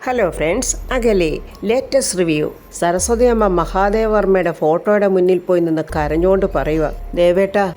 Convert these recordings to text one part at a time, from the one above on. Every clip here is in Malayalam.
ഹലോ ഫ്രണ്ട്സ്, അകലെ ലേറ്റസ്റ്റ് റിവ്യൂ. സരസ്വതി അമ്മ മഹാദേവവർമ്മയുടെ ഫോട്ടോയുടെ മുന്നിൽ പോയി നിന്ന് കരഞ്ഞുകൊണ്ട് പറയുക,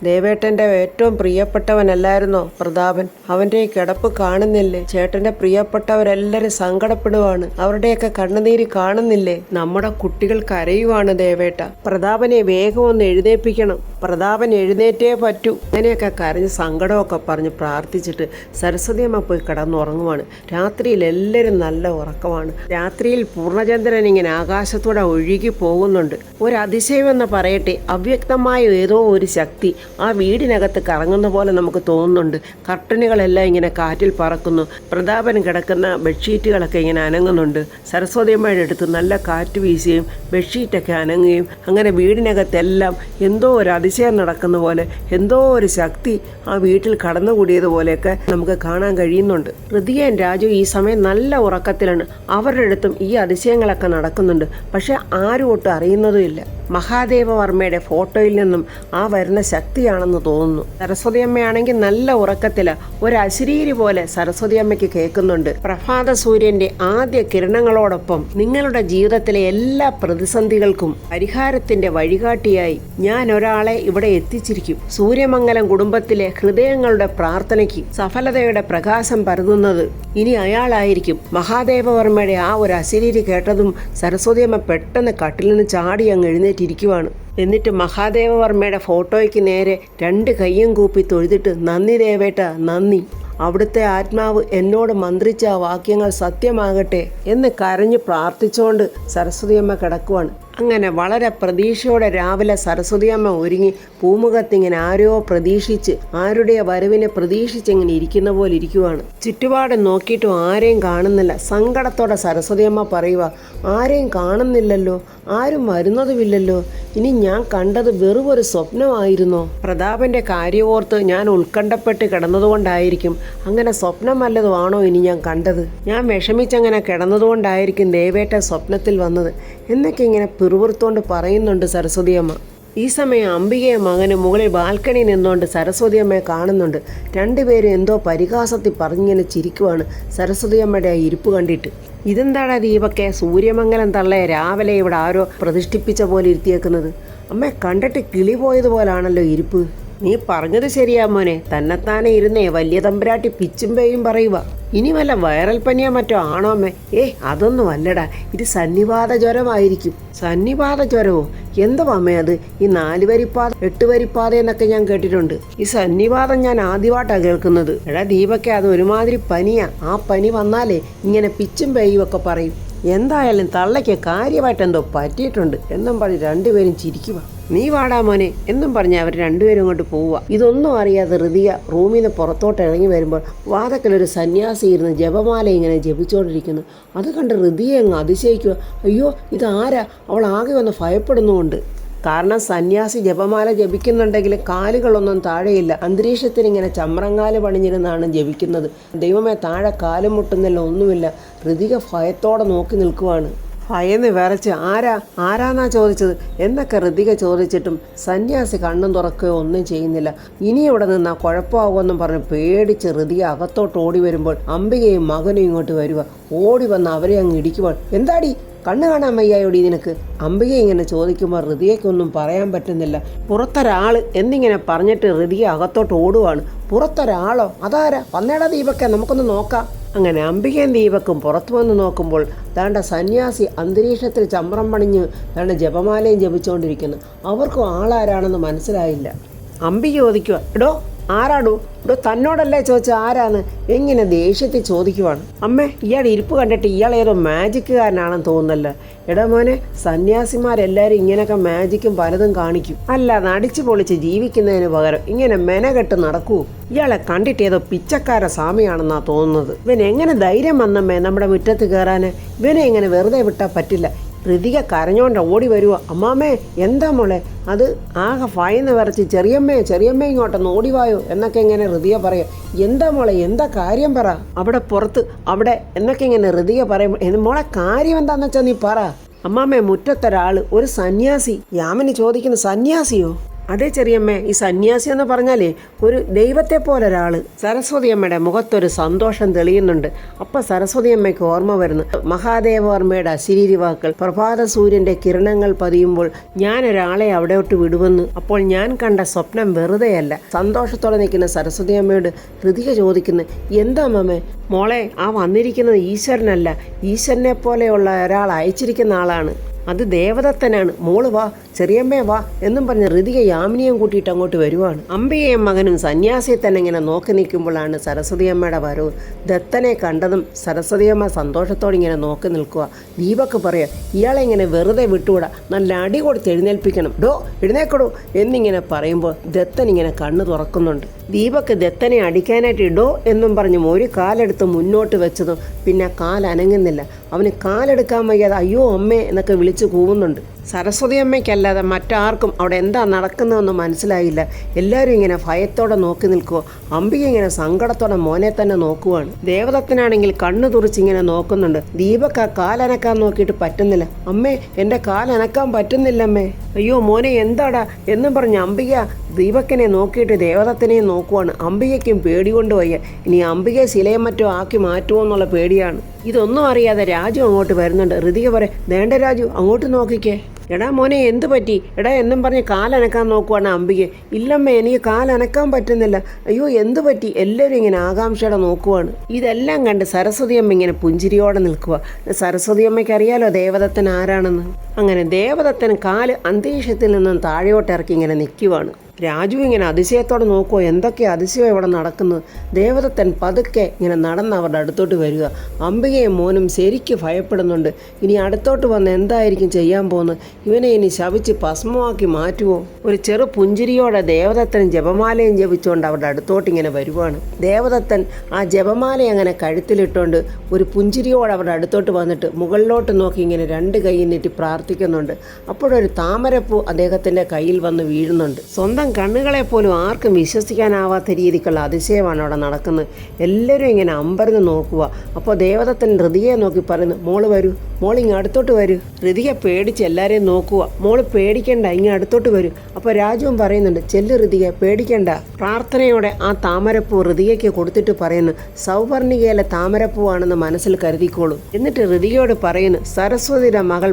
ദേവേട്ടൻ്റെ ഏറ്റവും പ്രിയപ്പെട്ടവനല്ലായിരുന്നോ പ്രതാപൻ? അവൻ്റെ കിടപ്പ് കാണുന്നില്ലേ? ചേട്ടൻ്റെ പ്രിയപ്പെട്ടവരെല്ലാവരും സങ്കടപ്പെടുവാണ്. അവരുടെയൊക്കെ കണ്ണുനീര് കാണുന്നില്ലേ? നമ്മുടെ കുട്ടികൾ കരയുവാണ് ദേവേട്ട. പ്രതാപനെ വേഗം ഒന്ന് എഴുന്നേൽപ്പിക്കണം. പ്രതാപൻ എഴുന്നേറ്റേ പറ്റൂ. അങ്ങനെയൊക്കെ കരഞ്ഞ് സങ്കടമൊക്കെ പറഞ്ഞ് പ്രാർത്ഥിച്ചിട്ട് സരസ്വതി അമ്മ പോയി കിടന്നുറങ്ങുവാണ്. രാത്രിയിൽ എല്ലാവരും നല്ല ഉറക്കമാണ്. രാത്രിയിൽ പൂർണ്ണചന്ദ്രൻ ഇങ്ങനെ ആകാശത്തോടെ ഒഴുകി പോകുന്നുണ്ട്. ഒരു അതിശയമെന്ന് പറയട്ടെ, അവ്യക്തമായ ഏതോ ഒരു ശക്തി ആ വീടിനകത്ത് കറങ്ങുന്ന പോലെ നമുക്ക് തോന്നുന്നുണ്ട്. കർട്ടനുകളെല്ലാം ഇങ്ങനെ കാറ്റിൽ പറക്കുന്നു. പ്രതാപൻ കിടക്കുന്ന ബെഡ്ഷീറ്റുകളൊക്കെ ഇങ്ങനെ അനങ്ങുന്നുണ്ട്. സരസ്വതി അമ്മയുടെ അടുത്ത് നല്ല കാറ്റ് വീശുകയും ബെഡ്ഷീറ്റൊക്കെ അനങ്ങുകയും അങ്ങനെ വീടിനകത്തെല്ലാം എന്തോ ഒരു അതിശയം നടക്കുന്ന പോലെ, എന്തോ ഒരു ശക്തി ആ വീട്ടിൽ കടന്നുകൂടിയതുപോലെയൊക്കെ നമുക്ക് കാണാൻ കഴിയുന്നുണ്ട്. ഋതികയും രാജു ഈ സമയം നല്ല ഉറക്കത്തിലാണ്. അവരുടെ അടുത്തും ഈ അതിശയങ്ങളൊക്കെ നടക്കുന്നുണ്ട്. പക്ഷെ ആരും ഒട്ടും അറിയുന്നതുമില്ല. മഹാദേവവർമ്മയുടെ ഫോട്ടോയിൽ നിന്നും ആ വരുന്ന ശക്തിയാണെന്ന് തോന്നുന്നു. സരസ്വതി അമ്മയാണെങ്കിൽ നല്ല ഉറക്കത്തിലാണ്. ഒരു അശരീരി പോലെ സരസ്വതി അമ്മയ്ക്ക് കേൾക്കുന്നുണ്ട്. പ്രഭാത സൂര്യന്റെ ആദ്യ കിരണങ്ങളോടൊപ്പം നിങ്ങളുടെ ജീവിതത്തിലെ എല്ലാ പ്രതിസന്ധികൾക്കും പരിഹാരത്തിന്റെ വഴികാട്ടിയായി ഞാൻ ഒരാളെ ഇവിടെ എത്തിച്ചിരിക്കും. സൂര്യമംഗലം കുടുംബത്തിലെ ഹൃദയങ്ങളുടെ പ്രാർത്ഥനയ്ക്ക് സഫലതയുടെ പ്രകാശം പരതുന്നത് ഇനി അയാളായിരിക്കും. മഹാദേവവർമ്മയുടെ ആ ഒരു അശരീരി കേട്ടതും സരസ്വതി അമ്മ പെട്ടെന്ന് കട്ടിൽ നിന്ന് ചാടി അങ്ങ് എഴുന്നേറ്റിരിക്കുവാണ്. എന്നിട്ട് മഹാദേവവർമ്മയുടെ ഫോട്ടോയ്ക്ക് നേരെ രണ്ട് കയ്യും കൂപ്പി തൊഴുതിട്ട്, നന്ദി ദേവേട്ട, നന്ദി. അവിടുത്തെ ആത്മാവ് എന്നോട് മന്ത്രിച്ച ആ വാക്യങ്ങൾ സത്യമാകട്ടെ എന്ന് കരഞ്ഞ് പ്രാർത്ഥിച്ചുകൊണ്ട് സരസ്വതിയമ്മ കിടക്കുവാണ്. അങ്ങനെ വളരെ പ്രതീക്ഷയോടെ രാവിലെ സരസ്വതിയമ്മ ഒരുങ്ങി പൂമുഖത്തിങ്ങനെ ആരോ പ്രതീക്ഷിച്ച്, ആരുടെ വരവിനെ പ്രതീക്ഷിച്ചിങ്ങനെ ഇരിക്കുന്ന പോലെ ഇരിക്കുവാണ്. ചുറ്റുപാട് നോക്കിയിട്ടും ആരെയും കാണുന്നില്ല. സങ്കടത്തോടെ സരസ്വതിയമ്മ പറയുക, ആരെയും കാണുന്നില്ലല്ലോ, ആരും വരുന്നതുമില്ലല്ലോ. ഇനി ഞാൻ കണ്ടത് വെറും ഒരു സ്വപ്നമായിരുന്നോ? പ്രതാപന്റെ കാര്യമോർത്ത് ഞാൻ ഉത്കണ്ഠപ്പെട്ട് കിടന്നതുകൊണ്ടായിരിക്കും അങ്ങനെ സ്വപ്നം വല്ലതുമാണോ ഇനി ഞാൻ കണ്ടത്? ഞാൻ വിഷമിച്ചങ്ങനെ കിടന്നതുകൊണ്ടായിരിക്കും ദേവേട്ട സ്വപ്നത്തിൽ വന്നത് എന്നൊക്കെ ഇങ്ങനെ പിറുപിറുത്തോണ്ട് പറയുന്നുണ്ട് സരസ്വതിയമ്മ. ഈ സമയം അംബികയും മകനും മുകളിൽ ബാൽക്കണിയിൽ നിന്നുകൊണ്ട് സരസ്വതിയമ്മയെ കാണുന്നുണ്ട്. രണ്ടുപേരും എന്തോ പരിഹാസത്തിൽ പറഞ്ഞിങ്ങനെ ചിരിക്കുവാണ് സരസ്വതിയമ്മയുടെ ആ ഇരിപ്പ് കണ്ടിട്ട്. ഇതെന്താടാ ദീപക്കെ, സൂര്യമംഗലം തള്ളയെ രാവിലെ ഇവിടെ ആരോ പ്രതിഷ്ഠിപ്പിച്ച പോലെ ഇരുത്തിയേക്കുന്നത്? അമ്മ കണ്ടിട്ട് കിളി പോയതുപോലാണല്ലോ ഇരിപ്പ്. നീ പറഞ്ഞത് ശരിയാ മോനെ, തന്നെത്താനെ ഇരുന്നേ വലിയ തമ്പുരാട്ടി പിച്ചും പേയും പറയുക. ഇനി വല്ല വൈറൽ പനിയോ മറ്റോ ആണോ അമ്മേ? അതൊന്നും അല്ലടാ, ഇത് സന്നിപാത ജ്വരമായിരിക്കും. സന്നിപാത ജ്വരമോ? എന്തോ അമ്മേ അത്? ഈ 4 വരിപ്പാത 8 വരിപ്പാത എന്നൊക്കെ ഞാൻ കേട്ടിട്ടുണ്ട്. ഈ സന്നിപാതം ഞാൻ ആദ്യമായിട്ടാണ് കേൾക്കുന്നത്. എടാ ദീപക്കെ, അത് ഒരുമാതിരി പനിയാ. ആ പനി വന്നാലേ ഇങ്ങനെ പിച്ചും പേയും ഒക്കെ പറയും. എന്തായാലും തള്ളയ്ക്ക് കാര്യമായിട്ട് എന്തോ പറ്റിയിട്ടുണ്ട് എന്നും പറഞ്ഞ് രണ്ടുപേരും ചിരിക്കുക. നീ വാടാ മോനെ എന്നും പറഞ്ഞ് അവർ രണ്ടുപേരും ഇങ്ങോട്ട് പോവുക. ഇതൊന്നും അറിയാതെ ഋതിക റൂമിൽ നിന്ന് പുറത്തോട്ട് ഇറങ്ങി വരുമ്പോൾ വാതക്കലൊരു സന്യാസി ഇരുന്ന് ജപമാല ഇങ്ങനെ ജപിച്ചുകൊണ്ടിരിക്കുന്നു. അത് കണ്ട് ഋതിയെ അങ്ങ് അതിശയിക്കുക. അയ്യോ, ഇതാരാ? അവൾ ആകെ ഒന്ന് ഭയപ്പെടുന്നുമുണ്ട്. കാരണം സന്യാസി ജപമാല ജപിക്കുന്നുണ്ടെങ്കിൽ കാലുകളൊന്നും താഴെയില്ല. അന്തരീക്ഷത്തിൽ ഇങ്ങനെ ചമ്രങ്ങാല് പണിഞ്ഞിരുന്നാണ് ജപിക്കുന്നത്. ദൈവമേ, താഴെ കാലും മുട്ടുന്നില്ല, ഒന്നുമില്ല. ഋതിക ഭയത്തോടെ നോക്കി നിൽക്കുവാണ്. ഭയന്ന് വിറച്ച് ആരാന്നാ ചോദിച്ചത് എന്നൊക്കെ ഋതിക ചോദിച്ചിട്ടും സന്യാസി കണ്ണും തുറക്കുകയോ ഒന്നും ചെയ്യുന്നില്ല. ഇനി ഇവിടെ നിന്നാ കുഴപ്പമാകുമെന്നും പറഞ്ഞ് പേടിച്ച് ഋതിക അകത്തോട്ട് ഓടി വരുമ്പോൾ അംബികയും മകനും ഇങ്ങോട്ട് വരിക. ഓടി വന്ന് അവരെ അങ്ങ് ഇടിക്കുമ്പോൾ, എന്താടി കണ്ണ് കാണാൻ വയ്യായോടി നിനക്ക്? അംബിക ഇങ്ങനെ ചോദിക്കുമ്പോൾ ഋതികയ്ക്കൊന്നും പറയാൻ പറ്റുന്നില്ല. പുറത്തൊരാള് എന്നിങ്ങനെ പറഞ്ഞിട്ട് ഋതിക അകത്തോട്ട് ഓടുവാണ്. പുറത്തൊരാളോ? അതാരാ? വന്നേടാ ദീപക്കെ, നമുക്കൊന്ന് നോക്കാം. അങ്ങനെ അംബികയും ദീപക്കും പുറത്തു വന്ന് നോക്കുമ്പോൾ താണ്ട സന്യാസി അന്തരീക്ഷത്തിൽ ചമ്രം പണിഞ്ഞ് താണ്ട ജപമാലയും ജപിച്ചുകൊണ്ടിരിക്കുന്നു. അവർക്കും ആളാരാണെന്ന് മനസ്സിലായില്ല. അംബിക ചോദിക്കുക, എടോ ആരാടോ? ഇവിടെ തന്നോടല്ലേ ചോദിച്ചാൽ ആരാന്ന് എങ്ങനെ ദേഷ്യത്തിൽ ചോദിക്കുവാണ്. അമ്മേ, ഇയാൾ ഇരിപ്പ് കണ്ടിട്ട് ഇയാൾ ഏതോ മാജിക്കുകാരനാണെന്ന് തോന്നുന്നല്ലോ. എടാ മോനെ, സന്യാസിമാരെല്ലാവരും ഇങ്ങനെയൊക്കെ മാജിക്കും പലതും കാണിക്കും. അല്ലാതെ അടിച്ചു പൊളിച്ച് ജീവിക്കുന്നതിന് പകരം ഇങ്ങനെ മെനകെട്ട് നടക്കൂ. ഇയാളെ കണ്ടിട്ട് ഏതോ പിച്ചക്കാര സ്വാമിയാണെന്നാ തോന്നുന്നത്. ഇവൻ എങ്ങനെ ധൈര്യം വന്നമ്മേ നമ്മുടെ മുറ്റത്ത് കയറാൻ? ഇവനെ ഇങ്ങനെ വെറുതെ വിട്ടാൽ പറ്റില്ല. ഋതിക കരഞ്ഞോണ്ട് ഓടി വരുക. അമ്മാമ്മേ, എന്താ മോളെ? അത് ആകെ ഭയന്ന് വിറച്ച് ചെറിയമ്മ ഇങ്ങോട്ടൊന്ന് ഓടിവായോ എന്നൊക്കെ ഇങ്ങനെ ഋതിക പറയാം. എന്താ മോളെ, എന്താ കാര്യം പറ? അവിടെ പുറത്ത് അവിടെ എന്നൊക്കെ ഇങ്ങനെ ഋതിക പറയുമ്പോൾ, മോളെ കാര്യം എന്താന്ന് വെച്ചാൽ നീ പറ. അമ്മാമ്മേ, മുറ്റത്തൊരാള്, ഒരു സന്യാസി. യാമിനി ചോദിക്കുന്ന, സന്യാസിയോ? അതേ ചെറിയമ്മേ, ഈ സന്യാസി എന്ന് പറഞ്ഞാലേ ഒരു ദൈവത്തെ പോലെ ഒരാള്. സരസ്വതി അമ്മയുടെ മുഖത്തൊരു സന്തോഷം തെളിയുന്നുണ്ട്. അപ്പൊ സരസ്വതി അമ്മയ്ക്ക് ഓർമ്മ വരുന്നു മഹാദേവവർമ്മയുടെ അശരീരി വാക്കുകൾ. പ്രഭാത സൂര്യന്റെ കിരണങ്ങൾ പതിയുമ്പോൾ ഞാൻ ഒരാളെ അവിടോട്ട് വിടുവെന്ന്. അപ്പോൾ ഞാൻ കണ്ട സ്വപ്നം വെറുതെയല്ല. സന്തോഷത്തോടെ നിൽക്കുന്ന സരസ്വതി അമ്മയോട് ഹൃതിക ചോദിക്കുന്നു, എന്താ അമ്മേ? മോളെ, ആ വന്നിരിക്കുന്നത് ഈശ്വരനല്ല, ഈശ്വരനെ പോലെയുള്ള ഒരാൾ അയച്ചിരിക്കുന്ന ആളാണ്. അത് ദേവദത്തനാണ്. മോള് വാ, ചെറിയമ്മേ വാ എന്നും പറഞ്ഞ് ഹൃതിക യാമിനിയും കൂട്ടിയിട്ട് അങ്ങോട്ട് വരുവാണ്. അംബികയും മകനും സന്യാസിയെ തന്നെ ഇങ്ങനെ നോക്കി നിൽക്കുമ്പോഴാണ് സരസ്വതി അമ്മയുടെ വരവ്. ദത്തനെ കണ്ടതും സരസ്വതി അമ്മ സന്തോഷത്തോടെ ഇങ്ങനെ നോക്കി നിൽക്കുക. ദീപക്ക് പറയാ, ഇയാളെ ഇങ്ങനെ വെറുതെ വിട്ടുകൂടാ, നല്ല അടി കൊടുത്ത് എഴുന്നേൽപ്പിക്കണം, ഡോ എഴുന്നേക്കടോ എന്നിങ്ങനെ പറയുമ്പോൾ ദത്തൻ ഇങ്ങനെ കണ്ണു തുറക്കുന്നുണ്ട്. ദീപക്ക് ദത്തനെ അടിക്കാനായിട്ട് ഇടോ എന്നും പറഞ്ഞും ഒരു കാലെടുത്ത് മുന്നോട്ട് വെച്ചതും പിന്നെ കാൽ അനങ്ങുന്നില്ല. അവന് കാലെടുക്കാൻ വയ്യാതെ അയ്യോ അമ്മേ എന്നൊക്കെ വിളിച്ചു കൂവുന്നുണ്ട്. സരസ്വതി അമ്മയ്ക്കല്ലാതെ മറ്റാർക്കും അവിടെ എന്താ നടക്കുന്നതെന്ന് മനസ്സിലായില്ല. എല്ലാവരും ഇങ്ങനെ ഭയത്തോടെ നോക്കി നിൽക്കുക. അംബിക ഇങ്ങനെ സങ്കടത്തോടെ മോനെ തന്നെ നോക്കുവാണ്. ദേവദത്തനാണെങ്കിൽ കണ്ണു തുറിച്ചിങ്ങനെ നോക്കുന്നുണ്ട്. ദീപക്ക് ആ കാലനക്കാൻ നോക്കിയിട്ട് പറ്റുന്നില്ല. അമ്മേ, എൻ്റെ കാലനക്കാൻ പറ്റുന്നില്ലമ്മേ. അയ്യോ മോനെ എന്താടാ എന്നും പറഞ്ഞ് അംബിക ദീപക്കിനെ നോക്കിയിട്ട് ദേവദത്തനെയും നോക്കുവാണ്. അംബികയ്ക്കും പേടി കൊണ്ട് വയ്യ. ഇനി അംബികയെ ശിലയും മറ്റോ ആക്കി മാറ്റുമോ എന്നുള്ള പേടിയാണ്. ഇതൊന്നും അറിയാതെ രാജു അങ്ങോട്ട് വരുന്നുണ്ട്. ഹൃതിക പറയും, വേണ്ട രാജു, അങ്ങോട്ട് നോക്കിക്കേ. എടാ മോനെ എന്ത് പറ്റി എടാ എന്നും പറഞ്ഞ് കാലനക്കാൻ നോക്കുവാണ് അംബിക. ഇല്ലമ്മേ, എനിക്ക് കാലനക്കാൻ പറ്റുന്നില്ല. അയ്യോ എന്ത് പറ്റി? എല്ലാവരും ഇങ്ങനെ ആകാംക്ഷയോടെ നോക്കുവാണ്. ഇതെല്ലാം കണ്ട് സരസ്വതി അമ്മ ഇങ്ങനെ പുഞ്ചിരിയോടെ നിൽക്കുക. സരസ്വതി അമ്മയ്ക്ക് അറിയാലോ ദേവദത്തൻ ആരാണെന്ന്. അങ്ങനെ ദേവദത്തൻ കാല് അന്തരീക്ഷത്തിൽ നിന്നും താഴെയോട്ട് ഇറക്കി ഇങ്ങനെ നിൽക്കുവാണ്. രാജു ഇങ്ങനെ അതിശയത്തോടെ നോക്കുമോ, എന്തൊക്കെ അതിശയം ഇവിടെ നടക്കുന്നത്. ദേവദത്തൻ പതുക്കെ ഇങ്ങനെ നടന്ന് അവരുടെ അടുത്തോട്ട് വരിക. അംബികയും മോനും ശരിക്ക് ഭയപ്പെടുന്നുണ്ട്. ഇനി അടുത്തോട്ട് വന്ന് എന്തായിരിക്കും ചെയ്യാൻ പോകുന്നത്? ഇവനെ ഇനി ശപിച്ച് ഭസ്മമാക്കി മാറ്റുമോ? ഒരു ചെറു പുഞ്ചിരിയോടെ ദേവദത്തൻ ജപമാലയും ജപിച്ചുകൊണ്ട് അവരുടെ അടുത്തോട്ട് ഇങ്ങനെ വരുവാണ്. ദേവദത്തൻ ആ ജപമാല അങ്ങനെ കഴുത്തിലിട്ടുകൊണ്ട് ഒരു പുഞ്ചിരിയോടെ അവരുടെ അടുത്തോട്ട് വന്നിട്ട് മുകളിലോട്ട് നോക്കി ഇങ്ങനെ രണ്ട് കൈ നീട്ടി പ്രാർത്ഥിക്കുന്നുണ്ട്. അപ്പോഴൊരു താമരപ്പൂ അദ്ദേഹത്തിൻ്റെ കയ്യിൽ വന്ന് വീഴുന്നുണ്ട്. സ്വന്തം കണ്ണുകളെ പോലും ആർക്കും വിശ്വസിക്കാനാവാത്ത രീതിക്കുള്ള അതിശയമാണ് അവിടെ നടക്കുന്നത്. എല്ലാവരും ഇങ്ങനെ അമ്പരന്ന് നോക്കുക. അപ്പോൾ ദേവദത്തൻ ഹൃതികയെ നോക്കി പറയുന്നു, മോള് വരൂ, മോളിങ്ങ് അടുത്തോട്ട് വരൂ. ഹൃതിക പേടിച്ച് എല്ലാവരെയും നോക്കുക. മോള് പേടിക്കണ്ട, ഇങ്ങനെ അടുത്തോട്ട് വരൂ. അപ്പോൾ രാജുവും പറയുന്നുണ്ട്, ചെല്ല് ഹൃതിക, പേടിക്കണ്ട. പ്രാർത്ഥനയോടെ ആ താമരപ്പൂ ഹൃതികയ്ക്ക് കൊടുത്തിട്ട് പറയുന്നു, സൗവർണികയിലെ താമരപ്പൂവാണെന്ന് മനസ്സിൽ കരുതിക്കോളൂ. എന്നിട്ട് ഹൃതികയോട് പറയുന്നു, സരസ്വതിയുടെ മകൾ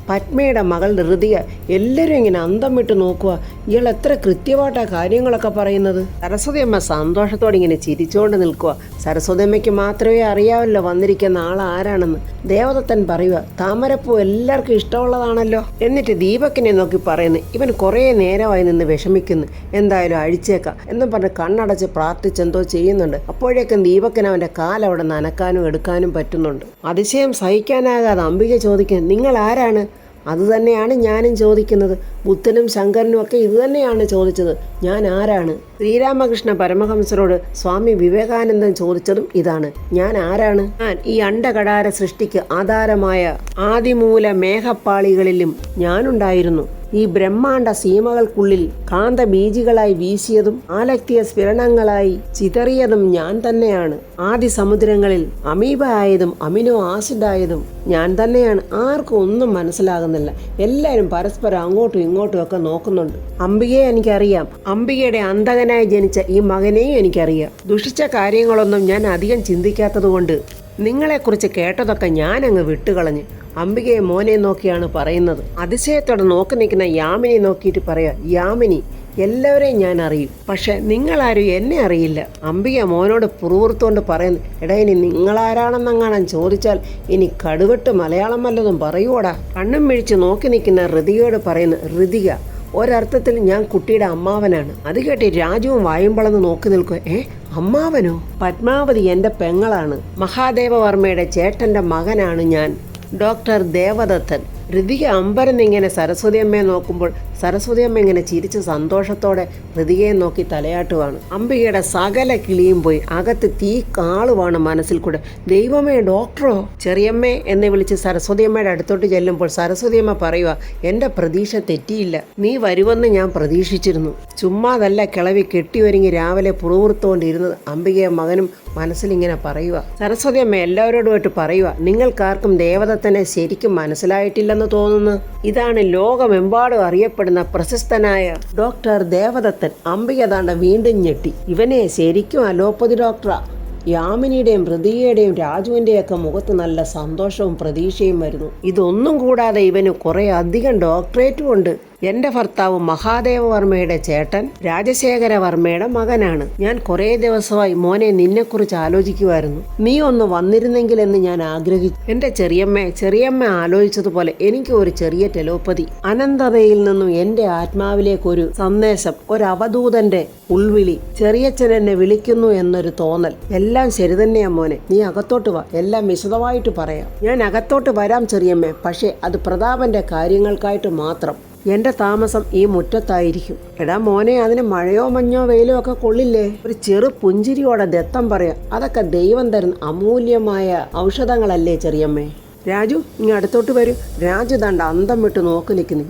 പത്മയുടെ മകൾ ഹൃതിക. എല്ലാവരും ഇങ്ങനെ അന്തം വിട്ട് നോക്കുക. ഇയാൾ എത്ര കൃത്യമായിട്ടാണ് കാര്യങ്ങളൊക്കെ പറയുന്നത്. സരസ്വതി അമ്മ സന്തോഷത്തോടെ ഇങ്ങനെ ചിരിച്ചുകൊണ്ട് നിൽക്കുക. സരസ്വതി അമ്മയ്ക്ക് മാത്രമേ അറിയാവല്ലോ വന്നിരിക്കുന്ന ആൾ ആരാണെന്ന്. ദേവദത്തൻ പറയുക, താമരപ്പൂ എല്ലാവർക്കും ഇഷ്ടമുള്ളതാണല്ലോ. എന്നിട്ട് ദീപക്കിനെ നോക്കി പറയുന്നു, ഇവൻ കുറേ നേരമായി നിന്ന് വിഷമിക്കുന്നു, എന്തായാലും അഴിച്ചേക്കാം എന്നും പറഞ്ഞ് കണ്ണടച്ച് പ്രാർത്ഥിച്ചെന്തോ ചെയ്യുന്നുണ്ട്. അപ്പോഴേക്കും ദീപക്കിന് അവൻ്റെ കാലവിടെ നനക്കാനും എടുക്കാനും പറ്റുന്നുണ്ട്. അതിശയം സഹിക്കാനാകാതെ അംബിക ചോദിക്കുന്നു, നിങ്ങൾ ആരാണ്? അതുതന്നെയാണ് ഞാനും ചോദിക്കുന്നത്. ബുദ്ധനും ശങ്കരനും ഒക്കെ ഇതുതന്നെയാണ് ചോദിച്ചത്, ഞാൻ ആരാണ്? ശ്രീരാമകൃഷ്ണ പരമഹംസരോട് സ്വാമി വിവേകാനന്ദൻ ചോദിച്ചതും ഇതാണ്, ഞാൻ ആരാണ്? ഞാൻ ഈ അണ്ടകടാര സൃഷ്ടിക്ക് ആധാരമായ ആദിമൂല മേഘപ്പാളികളിലും ഞാനുണ്ടായിരുന്നു. ഈ ബ്രഹ്മാണ്ട സീമകൾക്കുള്ളിൽ കാന്തബീജികളായി വീശിയതും ആലക്തിയ സ്ഫിരണങ്ങളായി ചിതറിയതും ഞാൻ തന്നെയാണ്. ആദി സമുദ്രങ്ങളിൽ അമീബ ആയതും അമിനോ ആസിഡായതും ഞാൻ തന്നെയാണ്. ആർക്കും ഒന്നും മനസ്സിലാകുന്നില്ല. എല്ലാവരും പരസ്പരം അങ്ങോട്ടും ഇങ്ങോട്ടും ഒക്കെ നോക്കുന്നുണ്ട്. അംബികയെ എനിക്കറിയാം. അംബികയുടെ അന്തകനായി ജനിച്ച ഈ മകനെയും എനിക്കറിയാം. ദുഷിച്ച കാര്യങ്ങളൊന്നും ഞാൻ അധികം ചിന്തിക്കാത്തത് കൊണ്ട് നിങ്ങളെക്കുറിച്ച് കേട്ടതൊക്കെ ഞാൻ അങ്ങ് വിട്ടുകളഞ്ഞു. അംബികയെ മോനെ നോക്കിയാണ് പറയുന്നത്. അതിശയത്തോടെ നോക്കി നിൽക്കുന്ന യാമിനി നോക്കിയിട്ട് പറയാ, യാമിനി, എല്ലാവരെയും ഞാൻ അറിയും, പക്ഷെ നിങ്ങളാരും എന്നെ അറിയില്ല. അംബിക മോനോട് പുറവുറുത്തോണ്ട് പറയുന്നു, എടാ ഇനി നിങ്ങളാരാണെന്നെങ്ങാനും ചോദിച്ചാൽ ഇനി കടുവെട്ട് മലയാളം വല്ലതും പറയൂടാ. കണ്ണും മിഴിച്ച് നോക്കി നിൽക്കുന്ന ഹൃതികയോട് പറയുന്നു, ഹൃതിക, ഒരർത്ഥത്തിൽ ഞാൻ കുട്ടിയുടെ അമ്മാവനാണ്. അത് കേട്ടി രാജുവും വായുമ്പളന്ന് നോക്കി നിൽക്കുക. അമ്മാവനോ? പത്മാവതി എൻ്റെ പെങ്ങളാണ്. മഹാദേവവർമ്മയുടെ ചേട്ടൻ്റെ മകനാണ് ഞാൻ, ഡോക്ടർ ദേവദത്തൻ. ഹൃതിക അമ്പരന്നിങ്ങനെ സരസ്വതി അമ്മയെ നോക്കുമ്പോൾ സരസ്വതി അമ്മ ഇങ്ങനെ ചിരിച്ച് സന്തോഷത്തോടെ ഹൃതികയെ നോക്കി തലയാട്ടുവാണ്. അംബികയുടെ സകല കിളിയും പോയി. അകത്ത് തീ കാളുവാണ് മനസ്സിൽ കൂടെ. ദൈവമേ, ഡോക്ടറോ? ചെറിയമ്മേ എന്ന് വിളിച്ച് സരസ്വതി അമ്മയുടെ അടുത്തോട്ട് ചെല്ലുമ്പോൾ സരസ്വതി അമ്മ പറയുക, എൻ്റെ പ്രതീക്ഷ തെറ്റിയില്ല, നീ വരുമെന്ന് ഞാൻ പ്രതീക്ഷിച്ചിരുന്നു. ചുമ്മാതല്ല കിളവി കെട്ടിയൊരുങ്ങി രാവിലെ പുറവുറുത്തോണ്ടിരുന്നത്. അംബികയെ മകനും മനസ്സിലിങ്ങനെ പറയുക. സരസ്വതി അമ്മ എല്ലാവരോടുമായിട്ട് പറയുക, നിങ്ങൾക്കാർക്കും ദേവദത്തനെ ശരിക്കും മനസ്സിലായിട്ടില്ലെന്ന് തോന്നുന്നു. ഇതാണ് ലോകമെമ്പാടും അറിയപ്പെടുന്ന പ്രശസ്തനായ ഡോക്ടർ ദേവദത്തൻ. അംബിക താണ്ട വീണ്ടും ഞെട്ടി. ഇവനെ ശരിക്കും അലോപ്പതി ഡോക്ടറാ. യാമിനിയുടെയും ഹൃദയയുടെയും രാജുവിൻ്റെയൊക്കെ മുഖത്ത് നല്ല സന്തോഷവും പ്രതീക്ഷയും വരുന്നു. ഇതൊന്നും കൂടാതെ ഇവന് കുറേ അധികം ഡോക്ടറേറ്റും ഉണ്ട്. എൻ്റെ ഭർത്താവ് മഹാദേവവർമ്മയുടെ ചേട്ടൻ രാജശേഖരവർമ്മയുടെ മകനാണ്. ഞാൻ കുറേ ദിവസമായി മോനെ നിന്നെക്കുറിച്ച് ആലോചിക്കുമായിരുന്നു. നീ ഒന്ന് വന്നിരുന്നെങ്കിൽ എന്ന് ഞാൻ ആഗ്രഹിച്ചു. എൻ്റെ ചെറിയമ്മ ആലോചിച്ചതുപോലെ എനിക്ക് ഒരു ചെറിയ ടെലോപ്പതി. അനന്തതയിൽ നിന്നും എൻ്റെ ആത്മാവിലേക്ക് ഒരു സന്ദേശം, ഒരു അവധൂതന്റെ ഉൾവിളി. ചെറിയച്ഛൻ എന്നെ വിളിക്കുന്നു എന്നൊരു തോന്നൽ. എല്ലാം ശരി തന്നെയാ മോനെ, നീ അകത്തോട്ട് വാ, എല്ലാം വിശദമായിട്ട് പറയാം. ഞാൻ അകത്തോട്ട് വരാം ചെറിയമ്മേ, പക്ഷേ അത് പ്രതാപന്റെ കാര്യങ്ങൾക്കായിട്ട് മാത്രം. എൻ്റെ താമസം ഈ മുറ്റത്തായിരിക്കും. എടാ മോനെ, അതിന് മഴയോ മഞ്ഞോ വെയിലോ ഒക്കെ കൊള്ളില്ലേ? ഒരു ചെറു പുഞ്ചിരിയോടെ ദത്തം പറയാം. അതൊക്കെ ദൈവം തരുന്ന അമൂല്യമായ ഔഷധങ്ങളല്ലേ ചെറിയമ്മേ. രാജു, ഇങ്ങ് അടുത്തോട്ട് വരൂ. രാജു ദാണ്ട അന്തം വിട്ട് നോക്കി നിൽക്കുന്നു.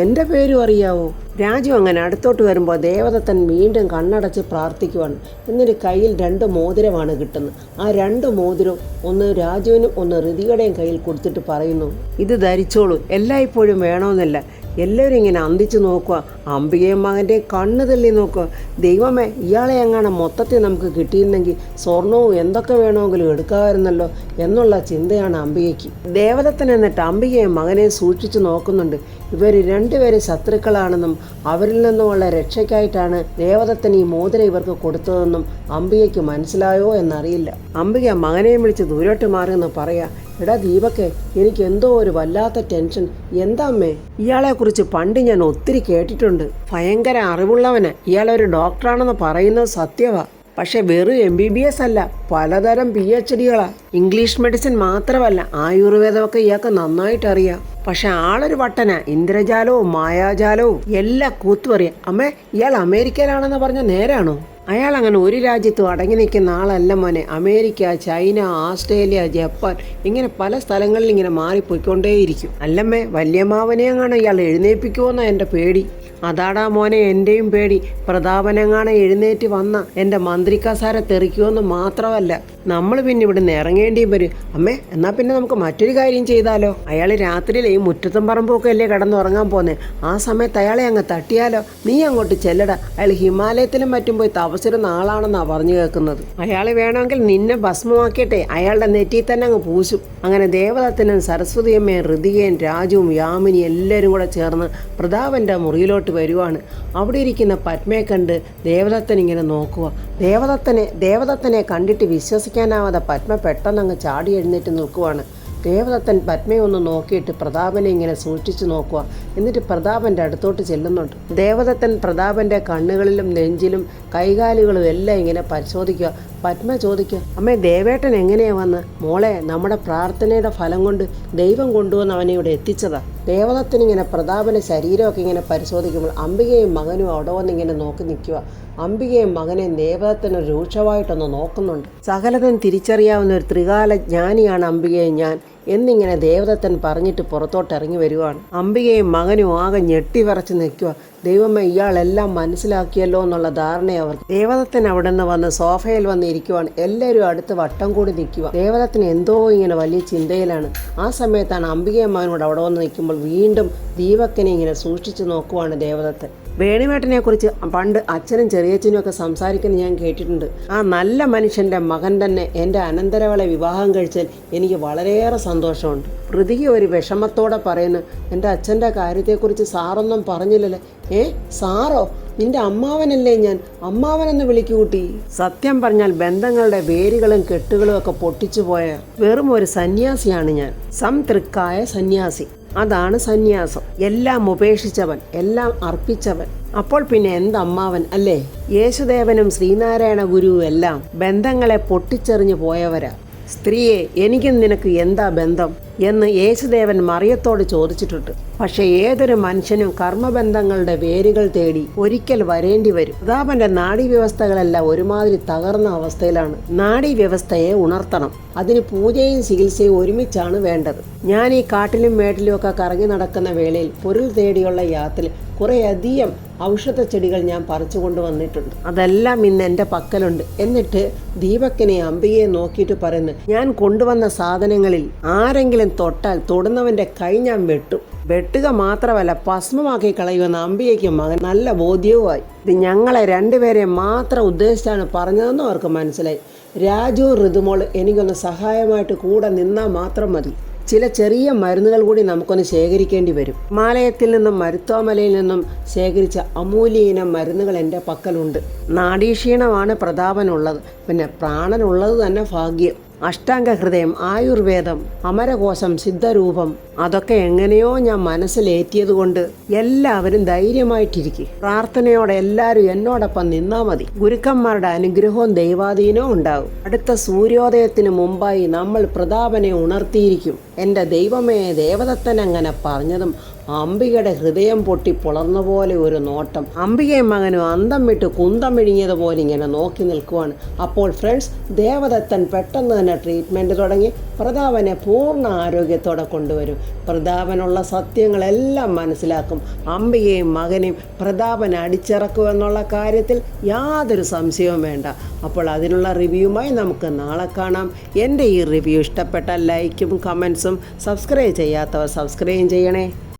എൻ്റെ പേരും അറിയാവോ? രാജു അങ്ങനെ അടുത്തോട്ട് വരുമ്പോൾ ദേവദത്തൻ വീണ്ടും കണ്ണടച്ച് പ്രാർത്ഥിക്കുവാണ്. എന്നിട്ട് കയ്യിൽ 2 മോതിരമാണ് കിട്ടുന്നത്. ആ 2 മോതിരവും ഒന്ന് രാജുവിനും ഒന്ന് ഋതികയുടെയും കയ്യിൽ കൊടുത്തിട്ട് പറയുന്നു, ഇത് ധരിച്ചോളൂ, എല്ലായ്പ്പോഴും വേണമെന്നില്ല. എല്ലാവരും ഇങ്ങനെ അന്തിച്ച് നോക്കുക. അംബികയും മകൻ്റെയും കണ്ണ് തള്ളി നോക്കുക. ദൈവമേ, ഇയാളെ എങ്ങാണ് മൊത്തത്തിൽ നമുക്ക് കിട്ടിയിരുന്നെങ്കിൽ സ്വർണവും എന്തൊക്കെ വേണമെങ്കിലും എടുക്കാമായിരുന്നല്ലോ എന്നുള്ള ചിന്തയാണ് അംബികയ്ക്ക്. ദേവദത്തൻ എന്നിട്ട് അംബികയും മകനെയും സൂക്ഷിച്ചു നോക്കുന്നുണ്ട്. ഇവർ 2 പേരും ശത്രുക്കളാണെന്നും അവരിൽ നിന്നുമുള്ള രക്ഷയ്ക്കായിട്ടാണ് ദേവദത്തൻ ഈ മോതിരം ഇവർക്ക് കൊടുത്തതെന്നും അംബികയ്ക്ക് മനസ്സിലായോ എന്നറിയില്ല. അംബിക മകനെയും വിളിച്ച് ദൂരോട്ട് മാറിയെന്ന് പറയാ. എടാ ദീപക്കെ, എനിക്ക് എന്തോ ഒരു വല്ലാത്ത ടെൻഷൻ. എന്താ അമ്മേ? ഇയാളെക്കുറിച്ച് പണ്ട് ഞാൻ ഒത്തിരി കേട്ടിട്ടുണ്ട്. ഭയങ്കര അറിവുള്ളവന്. ഇയാളൊരു ഡോക്ടറാണെന്ന് പറയുന്നത് സത്യവാ. പക്ഷെ വെറും MBBS അല്ല, പലതരം PhDകളാ. ഇംഗ്ലീഷ് മെഡിസിൻ മാത്രമല്ല, ആയുർവേദമൊക്കെ ഇയാൾക്ക് നന്നായിട്ട് അറിയാം. പക്ഷെ ആളൊരു വട്ടന. ഇന്ദ്രജാലവും മായാജാലവും എല്ലാം കൂത്തുപറിയാം. അമ്മേ, ഇയാൾ അമേരിക്കയിലാണെന്ന് പറഞ്ഞ നേരാണോ? അയാൾ അങ്ങനെ ഒരു രാജ്യത്തും അടങ്ങി നിൽക്കുന്ന ആളല്ല മോനെ. അമേരിക്ക, ചൈന, ഓസ്ട്രേലിയ, ജപ്പാൻ, ഇങ്ങനെ പല സ്ഥലങ്ങളിൽ ഇങ്ങനെ മാറിപ്പോയിക്കൊണ്ടേയിരിക്കും. അല്ലമ്മേ, വല്യമാവനെയങ്ങാണ് ഇയാൾ എഴുന്നേൽപ്പിക്കുമെന്നാണ് എൻ്റെ പേടി. അതാടാ മോനെ എൻ്റെയും പേടി. പ്രതാപനെങ്ങാണ് എഴുന്നേറ്റ് വന്ന എൻ്റെ മന്ത്രിക്കസാര തെറിക്കുമെന്ന് മാത്രമല്ല, നമ്മൾ പിന്നെ ഇവിടുന്ന് ഇറങ്ങേണ്ടിയും വരും. അമ്മേ, എന്നാൽ പിന്നെ നമുക്ക് മറ്റൊരു കാര്യം ചെയ്താലോ? അയാൾ രാത്രിയിൽ ഈ മുറ്റത്തും പറമ്പൊക്കെ അല്ലേ കിടന്നുറങ്ങാൻ പോന്നെ. ആ സമയത്ത് അയാളെ അങ്ങ് തട്ടിയാലോ? നീ അങ്ങോട്ട് ചെല്ലടാ. അയാൾ ഹിമാലയത്തിലും മറ്റും പോയി തപസ്സിരുന്ന ആളാണെന്നാണ് പറഞ്ഞു കേൾക്കുന്നത്. അയാൾ വേണമെങ്കിൽ നിന്നെ ഭസ്മമാക്കിയിട്ടെ അയാളുടെ നെറ്റിയിൽ തന്നെ അങ്ങ് പൂശും. അങ്ങനെ ദേവദത്തനും സരസ്വതിയമ്മയും ഋതികയും രാജുവും യാമിനി എല്ലാവരും കൂടെ ചേർന്ന് പ്രതാപൻ്റെ മുറിയിലോട്ട് വരുവാണ്. അവിടെ ഇരിക്കുന്ന പത്മയെ കണ്ട് ദേവദത്തൻ ഇങ്ങനെ നോക്കുക. ദേവദത്തനെ കണ്ടിട്ട് വിശ്വസിക്കാനാവാതെ പത്മ പെട്ടെന്ന് അങ്ങ് ചാടി എഴുന്നേറ്റ് നിൽക്കുവാണ്. ദേവദത്തൻ പത്മയെ ഒന്ന് നോക്കിയിട്ട് പ്രതാപനെ ഇങ്ങനെ സൂക്ഷിച്ചു നോക്കുക. എന്നിട്ട് പ്രതാപൻ്റെ അടുത്തോട്ട് ചെല്ലുന്നുണ്ട്. ദേവദത്തൻ പ്രതാപൻ്റെ കണ്ണുകളിലും നെഞ്ചിലും കൈകാലുകളും എല്ലാം ഇങ്ങനെ പരിശോധിക്കുക. പത്മ ചോദിക്കുക, അമ്മേ ദേവേട്ടൻ എങ്ങനെയാ വന്ന്? മോളെ, നമ്മുടെ പ്രാർത്ഥനയുടെ ഫലം കൊണ്ട് ദൈവം കൊണ്ടുവന്ന് അവനെ ഇവിടെ എത്തിച്ചതാ. ദേവദത്തൻ ഇങ്ങനെ പ്രതാപൻ്റെ ശരീരമൊക്കെ ഇങ്ങനെ പരിശോധിക്കുമ്പോൾ അംബികയും മകനും അവിടെ വന്നിങ്ങനെ നോക്കി നിൽക്കുക. അംബികയും മകനെയും ദേവദത്തന് രൂക്ഷമായിട്ടൊന്ന് നോക്കുന്നുണ്ട്. സകലതും തിരിച്ചറിയാവുന്ന ഒരു ത്രികാല ജ്ഞാനിയാണ് അംബികയും ഞാൻ എന്നിങ്ങനെ ദേവദത്തൻ പറഞ്ഞിട്ട് പുറത്തോട്ട് ഇറങ്ങി വരുവാണ്. അംബികയും മകനും ആകെ ഞെട്ടി വിറച്ച് നിൽക്കുക. ദൈവമേ, ഇയാളെല്ലാം മനസ്സിലാക്കിയല്ലോ എന്നുള്ള ധാരണ അവർക്ക്. ദേവദത്തൻ അവിടെ നിന്ന് വന്ന് സോഫയിൽ വന്ന് ഇരിക്കുവാണ്. എല്ലാവരും അടുത്ത് വട്ടം കൂടി നിൽക്കുക. ദേവദത്തൻ എന്തോ ഇങ്ങനെ വലിയ ചിന്തയിലാണ്. ആ സമയത്താണ് അംബികയും മകനോട് അവിടെ വന്ന് നിൽക്കുമ്പോൾ വീണ്ടും ദീപക്കനെ ഇങ്ങനെ സൂക്ഷിച്ചു നോക്കുവാണ് ദേവദത്തൻ. വേണുവേട്ടനെ കുറിച്ച് പണ്ട് അച്ഛനും ചെറിയച്ഛനും ഒക്കെ സംസാരിക്കുന്നത് ഞാൻ കേട്ടിട്ടുണ്ട്. ആ നല്ല മനുഷ്യൻ്റെ മകൻ തന്നെ എൻ്റെ അനന്തരവളെ വിവാഹം കഴിച്ചാൽ എനിക്ക് വളരെയേറെ സന്തോഷമുണ്ട്. ഋതിക ഒരു വിഷമത്തോടെ പറയുന്നു, എൻ്റെ അച്ഛൻ്റെ കാര്യത്തെക്കുറിച്ച് സാറൊന്നും പറഞ്ഞില്ലല്ലേ? സാറോ? നിന്റെ അമ്മാവനല്ലേ ഞാൻ? അമ്മാവനെന്ന് വിളിക്കൂട്ടി. സത്യം പറഞ്ഞാൽ ബന്ധങ്ങളുടെ വേരുകളും കെട്ടുകളും ഒക്കെ പൊട്ടിച്ചു പോയ വെറും ഒരു സന്യാസിയാണ് ഞാൻ. സംതൃക്കായ സന്യാസി. അതാണ് സന്യാസം. എല്ലാം ഉപേക്ഷിച്ചവൻ, എല്ലാം അർപ്പിച്ചവൻ. അപ്പോൾ പിന്നെ എന്തമ്മാവൻ അല്ലേ? യേശുദേവനും ശ്രീനാരായണ ഗുരുവും എല്ലാം ബന്ധങ്ങളെ പൊട്ടിച്ചെറിഞ്ഞു പോയവരാ. സ്ത്രീയെ, എനിക്കും നിനക്ക് എന്താ ബന്ധം എന്ന് യേശുദേവൻ മറിയത്തോട് ചോദിച്ചിട്ടുണ്ട്. പക്ഷെ ഏതൊരു മനുഷ്യനും കർമ്മബന്ധങ്ങളുടെ വേരുകൾ തേടി ഒരിക്കൽ വരേണ്ടി വരും. പ്രതാപന്റെ നാഡീവ്യവസ്ഥകളെല്ലാം ഒരുമാതിരി തകർന്ന അവസ്ഥയിലാണ്. നാഡീവ്യവസ്ഥയെ ഉണർത്തണം. അതിന് പൂജയും ചികിത്സയും ഒരുമിച്ചാണ് വേണ്ടത്. ഞാൻ ഈ കാട്ടിലും മേട്ടിലും ഒക്കെ കറങ്ങി നടക്കുന്ന വേളയിൽ പൊരുൾ തേടിയുള്ള യാത്രയിൽ കുറേയധികം ഔഷധ ചെടികൾ ഞാൻ പറിച്ചു കൊണ്ടുവന്നിട്ടുണ്ട്. അതെല്ലാം ഇന്ന് എൻ്റെ പക്കലുണ്ട്. എന്നിട്ട് ദീപക്കിനെ അംബികയെ നോക്കിയിട്ട് പറയുന്നു, ഞാൻ കൊണ്ടുവന്ന സാധനങ്ങളിൽ ആരെങ്കിലും തൊട്ടാൽ തൊടുന്നവൻ്റെ കൈ ഞാൻ വെട്ടുക മാത്രമല്ല ഭസ്മമാക്കി കളയുമെന്ന് അംബികയ്ക്കും മകൻ നല്ല ബോധ്യവുമായി. ഇത് ഞങ്ങളെ രണ്ടുപേരെ മാത്രം ഉദ്ദേശിച്ചാണ് പറഞ്ഞതെന്നും അവർക്ക് മനസ്സിലായി. രാജു ഋതുമോൾ എനിക്കൊന്ന് സഹായമായിട്ട് കൂടെ നിന്നാൽ മാത്രം മതി. ചില ചെറിയ മരുന്നുകൾ കൂടി നമുക്കൊന്ന് ശേഖരിക്കേണ്ടി വരും. ഹിമാലയത്തിൽ നിന്നും മരുത്തോമലയിൽ നിന്നും ശേഖരിച്ച അമൂല്യയിനം മരുന്നുകൾ എൻ്റെ പക്കലുണ്ട്. നാഡീക്ഷീണമാണ് പ്രതാപനുള്ളത്, പിന്നെ പ്രാണനുള്ളത് തന്നെ ഭാഗ്യം. അഷ്ടാംഗ ഹൃദയം, ആയുർവേദം, അമരകോശം, സിദ്ധരൂപം അതൊക്കെ എങ്ങനെയോ ഞാൻ മനസ്സിലേറ്റിയത് കൊണ്ട് എല്ലാവരും ധൈര്യമായിട്ടിരിക്കും. പ്രാർത്ഥനയോടെ എല്ലാവരും എന്നോടൊപ്പം നിന്നാൽ മതി. ഗുരുക്കന്മാരുടെ അനുഗ്രഹവും ദൈവാധീനവും ഉണ്ടാകും. അടുത്ത സൂര്യോദയത്തിന് മുമ്പായി നമ്മൾ പ്രതാപനെ ഉണർത്തിയിരിക്കും. എൻ്റെ ദൈവമേ, ദേവദത്തൻ അങ്ങനെ പറഞ്ഞതും അംബികയുടെ ഹൃദയം പൊട്ടി പുളർന്ന പോലെ ഒരു നോട്ടം. അംബികയും മകനും അന്തം വിട്ട് കുന്തം വിഴുങ്ങിയതുപോലെ ഇങ്ങനെ നോക്കി നിൽക്കുവാണ്. അപ്പോൾ ഫ്രണ്ട്സ്, ദേവദത്തൻ പെട്ടെന്ന് തന്നെ ട്രീറ്റ്മെൻറ്റ് തുടങ്ങി പ്രതാപനെ പൂർണ്ണ ആരോഗ്യത്തോടെ കൊണ്ടുവരും. പ്രതാപനുള്ള സത്യങ്ങളെല്ലാം മനസ്സിലാക്കും. അംബികയും മകനെയും പ്രതാപൻ അടിച്ചിറക്കുമെന്നുള്ള കാര്യത്തിൽ യാതൊരു സംശയവും വേണ്ട. അപ്പോൾ അതിനുള്ള റിവ്യൂമായി നമുക്ക് നാളെ കാണാം. എൻ്റെ ഈ റിവ്യൂ ഇഷ്ടപ്പെട്ടാൽ ലൈക്കും കമൻസും, സബ്സ്ക്രൈബ് ചെയ്യാത്തവർ സബ്സ്ക്രൈബ് ചെയ്യണേ.